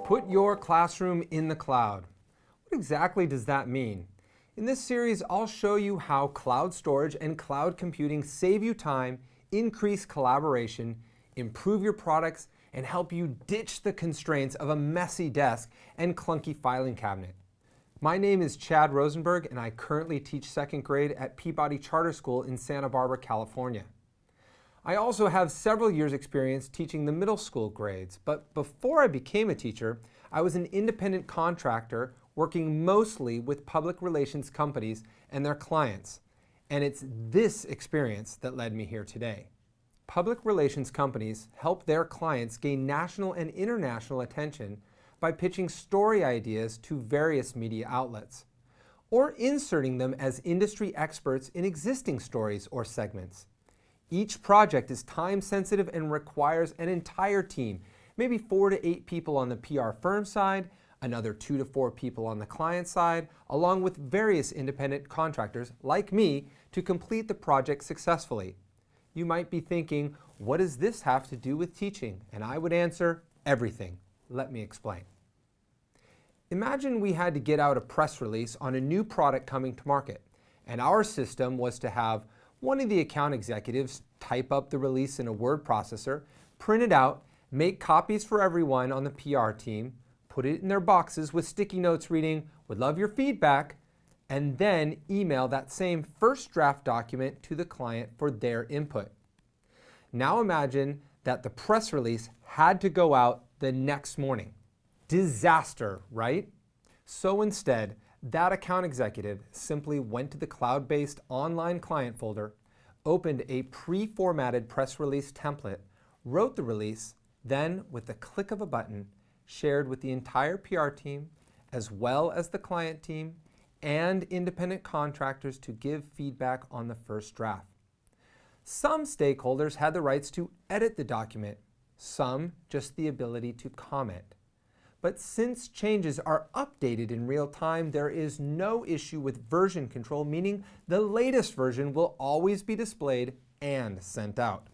Put your classroom in the cloud. What exactly does that mean? In this series, I'll show you how cloud storage and cloud computing save you time, increase collaboration, improve your products, and help you ditch the constraints of a messy desk and clunky filing cabinet. My name is Chad Rosenberg, and I currently teach second grade at Peabody Charter School in Santa Barbara, California. I also have several years' experience teaching the middle school grades, but before I became a teacher, I was an independent contractor working mostly with public relations companies and their clients. And it's this experience that led me here today. Public relations companies help their clients gain national and international attention by pitching story ideas to various media outlets, or inserting them as industry experts in existing stories or segments. Each project is time-sensitive and requires an entire team, maybe 4 to 8 people on the PR firm side, another 2 to 4 people on the client side, along with various independent contractors like me to complete the project successfully. You might be thinking, what does this have to do with teaching? And I would answer, everything. Let me explain. Imagine we had to get out a press release on a new product coming to market, and our system was to have one of the account executives type up the release in a word processor, print it out, make copies for everyone on the PR team, put it in their boxes with sticky notes reading, "Would love your feedback," and then email that same first draft document to the client for their input. Now imagine that the press release had to go out the next morning. Disaster, right? So instead, that account executive simply went to the cloud-based online client folder, opened a pre-formatted press release template, wrote the release, then, with the click of a button, shared with the entire PR team, as well as the client team and independent contractors to give feedback on the first draft. Some stakeholders had the rights to edit the document, some just the ability to comment. But since changes are updated in real time, there is no issue with version control, meaning the latest version will always be displayed and sent out.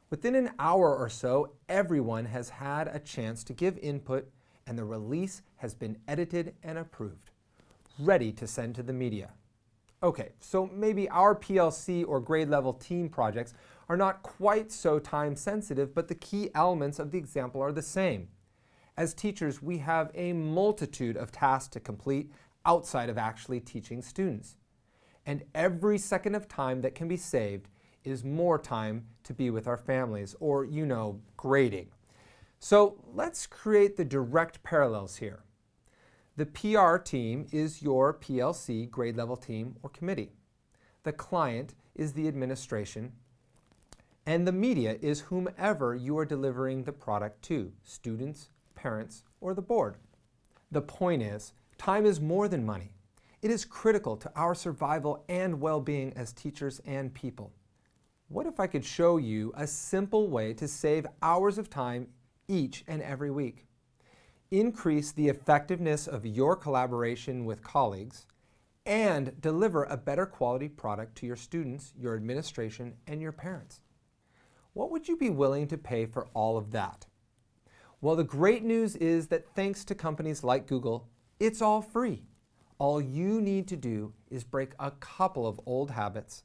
Within an hour or so, everyone has had a chance to give input, and the release has been edited and approved, ready to send to the media. Okay, so maybe our PLC or grade level team projects are not quite so time sensitive, but the key elements of the example are the same. As teachers, we have a multitude of tasks to complete outside of actually teaching students. And every second of time that can be saved is more time to be with our families or, grading. So let's create the direct parallels here. The PR team is your PLC grade level team or committee. The client is the administration. And the media is whomever you are delivering the product to, students, parents, or the board. The point is, time is more than money. It is critical to our survival and well-being as teachers and people. What if I could show you a simple way to save hours of time each and every week? Increase the effectiveness of your collaboration with colleagues and deliver a better quality product to your students, your administration, and your parents. What would you be willing to pay for all of that? Well, the great news is that thanks to companies like Google, it's all free. All you need to do is break a couple of old habits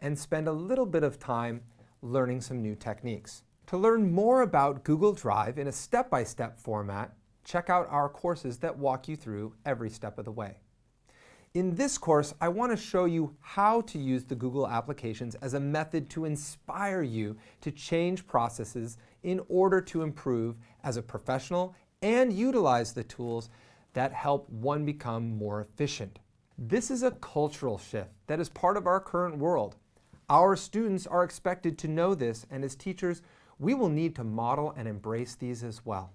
and spend a little bit of time learning some new techniques. To learn more about Google Drive in a step-by-step format, check out our courses that walk you through every step of the way. In this course, I want to show you how to use the Google applications as a method to inspire you to change processes in order to improve as a professional and utilize the tools that help one become more efficient. This is a cultural shift that is part of our current world. Our students are expected to know this, and as teachers, we will need to model and embrace these as well.